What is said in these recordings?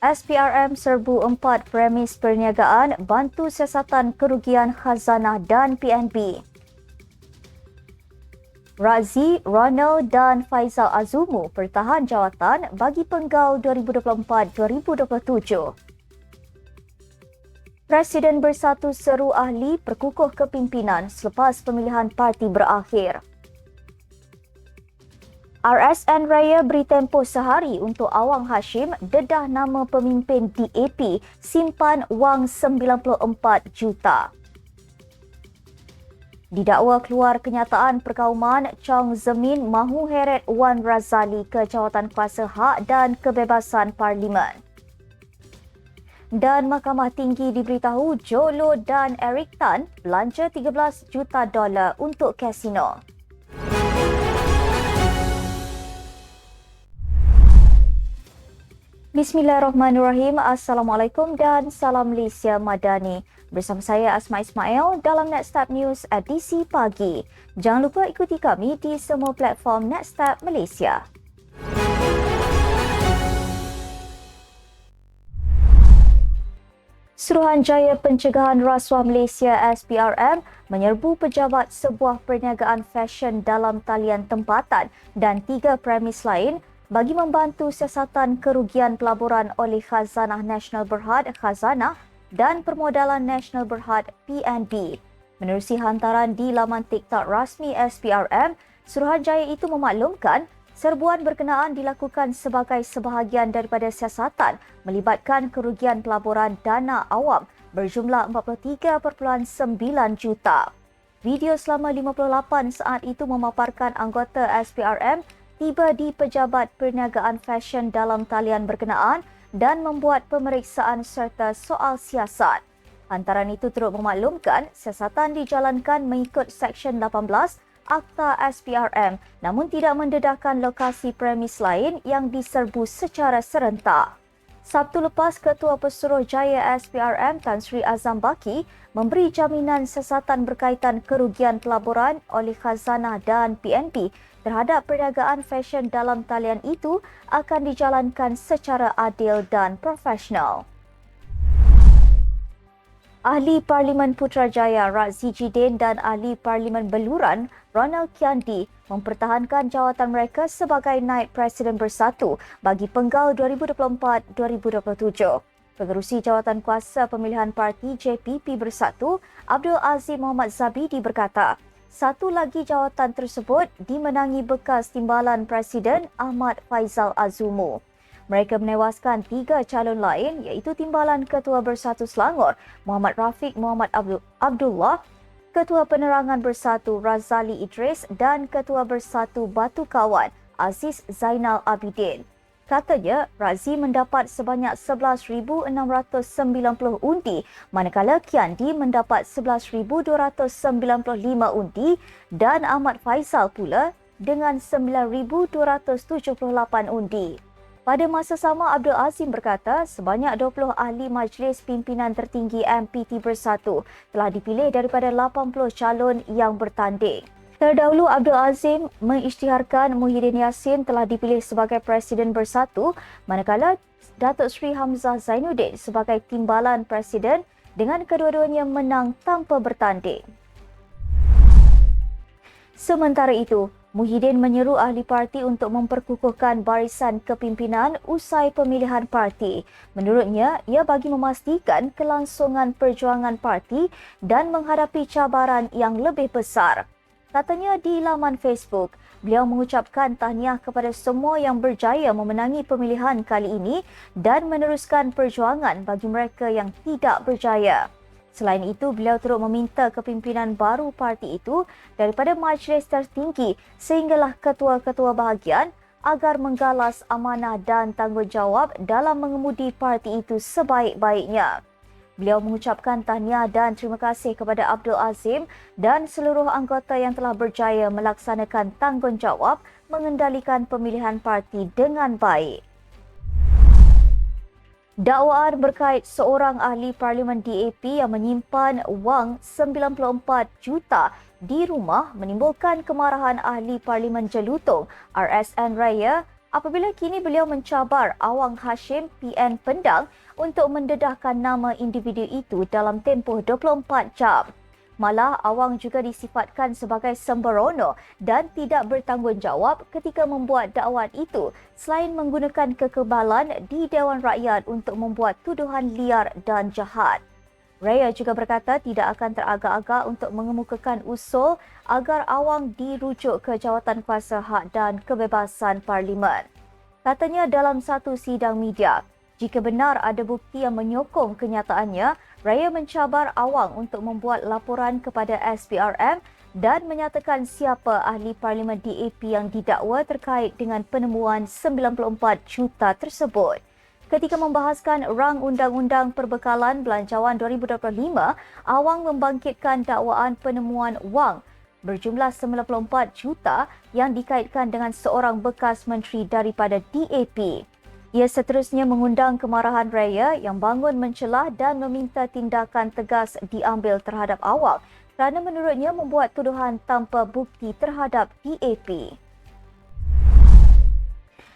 SPRM serbu 4 premis perniagaan bantu siasatan kerugian khazanah dan PNB. Razi, Ronald dan Faizal Azumu pertahan jawatan bagi penggal 2024-2027. Presiden Bersatu seru ahli perkukuh kepimpinan selepas pemilihan parti berakhir. RSN Raya beri tempoh sehari untuk Awang Hashim dedah nama pemimpin DAP simpan wang 94 juta. Didakwa keluar kenyataan perkauman, Chong Zemin mahu heret Wan Razali ke Jawatankuasa Hak dan Kebebasan Parlimen. Dan Mahkamah Tinggi diberitahu Jolo dan Eric Tan belanja $13 juta untuk kasino. Bismillahirrahmanirrahim. Assalamualaikum dan salam Malaysia Madani. Bersama saya Asma Ismail dalam Netstab News edisi pagi. Jangan lupa ikuti kami di semua platform Netstab Malaysia. Suruhanjaya Pencegahan Rasuah Malaysia SPRM menyerbu pejabat sebuah perniagaan fashion dalam talian tempatan dan 3 premis lain bagi membantu siasatan kerugian pelaburan oleh Khazanah Nasional Berhad Khazanah dan Permodalan Nasional Berhad PNB. Menerusi hantaran di laman TikTok rasmi SPRM, Suruhanjaya itu memaklumkan serbuan berkenaan dilakukan sebagai sebahagian daripada siasatan melibatkan kerugian pelaburan dana awam berjumlah 43.9 juta. Video selama 58 saat itu memaparkan anggota SPRM tiba di pejabat perniagaan fashion dalam talian berkenaan dan membuat pemeriksaan serta soal siasat. Hantaran itu turut memaklumkan siasatan dijalankan mengikut Seksyen 18 Akta SPRM namun tidak mendedahkan lokasi premis lain yang diserbu secara serentak. Sabtu lepas, Ketua Pesuruhjaya SPRM Tan Sri Azam Baki memberi jaminan siasatan berkaitan kerugian pelaburan oleh Khazanah dan PNB terhadap perniagaan fashion dalam talian itu akan dijalankan secara adil dan profesional. Ahli Parlimen Putrajaya Razi Jidin dan Ahli Parlimen Beluran Ronald Kiandi mempertahankan jawatan mereka sebagai Naib Presiden Bersatu bagi penggal 2024-2027. Pengerusi Jawatankuasa Pemilihan Parti JPP Bersatu Abdul Aziz Muhammad Zabidi berkata, satu lagi jawatan tersebut dimenangi bekas Timbalan Presiden Ahmad Faizal Azumu. Mereka menewaskan 3 calon lain iaitu Timbalan Ketua Bersatu Selangor Muhammad Rafiq Muhammad Abdullah, Ketua Penerangan Bersatu Razali Idris dan Ketua Bersatu Batu Kawan Aziz Zainal Abidin. Katanya, Razi mendapat sebanyak 11,690 undi manakala Kiandi mendapat 11,295 undi dan Ahmad Faizal pula dengan 9,278 undi. Pada masa sama, Abdul Azim berkata sebanyak 20 ahli Majlis Pimpinan Tertinggi MPT Bersatu telah dipilih daripada 80 calon yang bertanding. Terdahulu, Abdul Azim mengisytiharkan Muhyiddin Yassin telah dipilih sebagai Presiden Bersatu manakala Datuk Seri Hamzah Zainuddin sebagai Timbalan Presiden dengan kedua-duanya menang tanpa bertanding. Sementara itu, Muhyiddin menyeru ahli parti untuk memperkukuhkan barisan kepimpinan usai pemilihan parti. Menurutnya, ia bagi memastikan kelangsungan perjuangan parti dan menghadapi cabaran yang lebih besar. Katanya di laman Facebook, beliau mengucapkan tahniah kepada semua yang berjaya memenangi pemilihan kali ini dan meneruskan perjuangan bagi mereka yang tidak berjaya. Selain itu, beliau turut meminta kepimpinan baru parti itu daripada majlis tertinggi sehinggalah ketua-ketua bahagian agar menggalas amanah dan tanggungjawab dalam mengemudi parti itu sebaik-baiknya. Beliau mengucapkan tahniah dan terima kasih kepada Abdul Azim dan seluruh anggota yang telah berjaya melaksanakan tanggungjawab mengendalikan pemilihan parti dengan baik. Dakwaan berkait seorang ahli Parlimen DAP yang menyimpan wang 94 juta di rumah menimbulkan kemarahan ahli Parlimen Jelutong RSN Raya apabila kini beliau mencabar Awang Hashim PN Pendang untuk mendedahkan nama individu itu dalam tempoh 24 jam. Malah, Awang juga disifatkan sebagai sembrono dan tidak bertanggungjawab ketika membuat dakwaan itu selain menggunakan kekebalan di Dewan Rakyat untuk membuat tuduhan liar dan jahat. Raya juga berkata tidak akan teragak-agak untuk mengemukakan usul agar Awang dirujuk ke Jawatankuasa Hak dan Kebebasan Parlimen. Katanya dalam satu sidang media, jika benar ada bukti yang menyokong kenyataannya, Raya mencabar Awang untuk membuat laporan kepada SPRM dan menyatakan siapa ahli Parlimen DAP yang didakwa terkait dengan penemuan 94 juta tersebut. Ketika membahaskan rang Undang-Undang Perbekalan Belanjawan 2025, Awang membangkitkan dakwaan penemuan wang berjumlah 94 juta yang dikaitkan dengan seorang bekas menteri daripada DAP. Ia seterusnya mengundang kemarahan Raya yang bangun mencelah dan meminta tindakan tegas diambil terhadap Awang kerana menurutnya membuat tuduhan tanpa bukti terhadap DAP.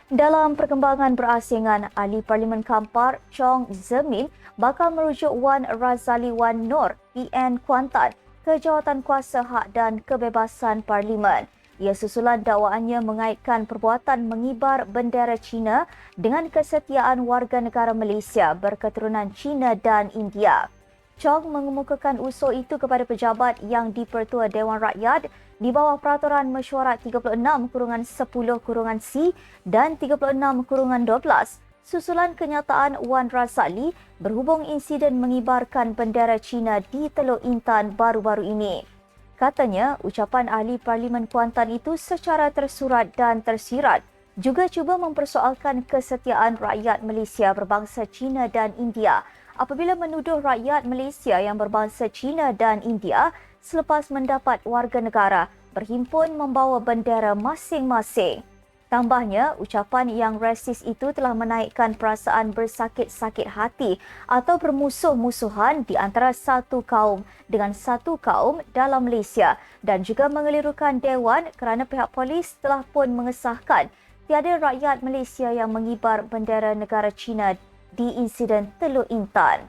Dalam perkembangan berasingan, Ahli Parlimen Kampar Chong Zemin bakal merujuk Wan Razali Wan Noor PN Kuantan ke Jawatankuasa Hak dan Kebebasan Parlimen. Ia susulan dakwaannya mengaitkan perbuatan mengibar bendera Cina dengan kesetiaan warga negara Malaysia berketurunan Cina dan India. Chong mengemukakan usul itu kepada pejabat yang di-Pertua Dewan Rakyat di bawah Peraturan Mesyuarat 36/10/C dan 36/12 susulan kenyataan Wan Razali berhubung insiden mengibarkan bendera Cina di Teluk Intan baru-baru ini. Katanya, ucapan ahli Parlimen Kuantan itu secara tersurat dan tersirat juga cuba mempersoalkan kesetiaan rakyat Malaysia berbangsa Cina dan India apabila menuduh rakyat Malaysia yang berbangsa Cina dan India selepas mendapat warga negara berhimpun membawa bendera masing-masing. Tambahnya, ucapan yang rasis itu telah menaikkan perasaan bersakit-sakit hati atau bermusuh-musuhan di antara satu kaum dengan satu kaum dalam Malaysia dan juga mengelirukan Dewan kerana pihak polis telah pun mengesahkan tiada rakyat Malaysia yang mengibar bendera negara China di insiden Teluk Intan.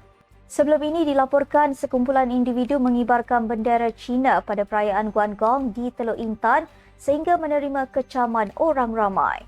Sebelum ini dilaporkan sekumpulan individu mengibarkan bendera China pada perayaan Guangdong di Teluk Intan sehingga menerima kecaman orang ramai.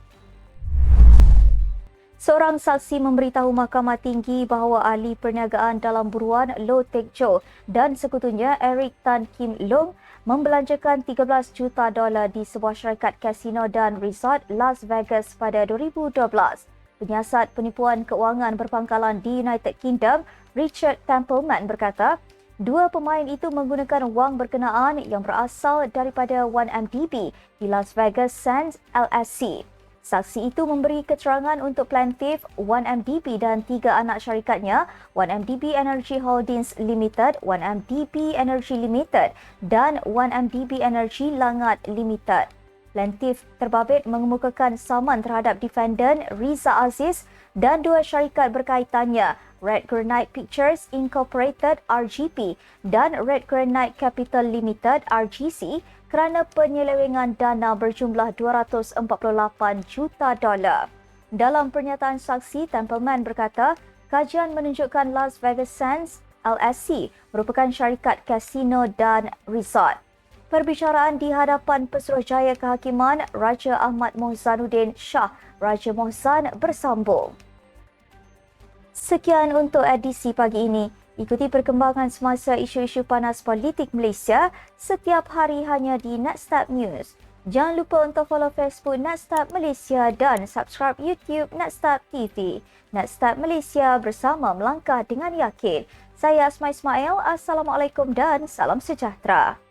Seorang saksi memberitahu Mahkamah Tinggi bahawa ahli perniagaan dalam buruan Loh Teck Joe dan sekutunya Eric Tan Kim Loong membelanjakan $13 juta di sebuah syarikat kasino dan resort Las Vegas pada 2012. Penyiasat penipuan keuangan berpangkalan di United Kingdom, Richard Templeman berkata, dua pemain itu menggunakan wang berkenaan yang berasal daripada 1MDB di Las Vegas Sands LSC. Saksi itu memberi keterangan untuk plaintiff 1MDB dan tiga anak syarikatnya, 1MDB Energy Holdings Limited, 1MDB Energy Limited dan 1MDB Energy Langat Limited. Plaintiff terbabit mengemukakan saman terhadap defendant Riza Aziz dan dua syarikat berkaitannya, Red Granite Pictures Incorporated RGP dan Red Granite Capital Limited RGC kerana penyelewengan dana berjumlah $248 juta. Dalam pernyataan saksi, Templeman berkata, kajian menunjukkan Las Vegas Sands LSC merupakan syarikat kasino dan resort. Perbicaraan di hadapan Pesuruhjaya Kehakiman Raja Ahmad Mohzanuddin Shah Raja Mohzan bersambung. Sekian untuk edisi pagi ini. Ikuti perkembangan semasa isu-isu panas politik Malaysia setiap hari hanya di Netstab News. Jangan lupa untuk follow Facebook Netstab Malaysia dan subscribe YouTube Netstab TV. Netstab Malaysia bersama melangkah dengan yakin. Saya Asma Ismail. Assalamualaikum dan salam sejahtera.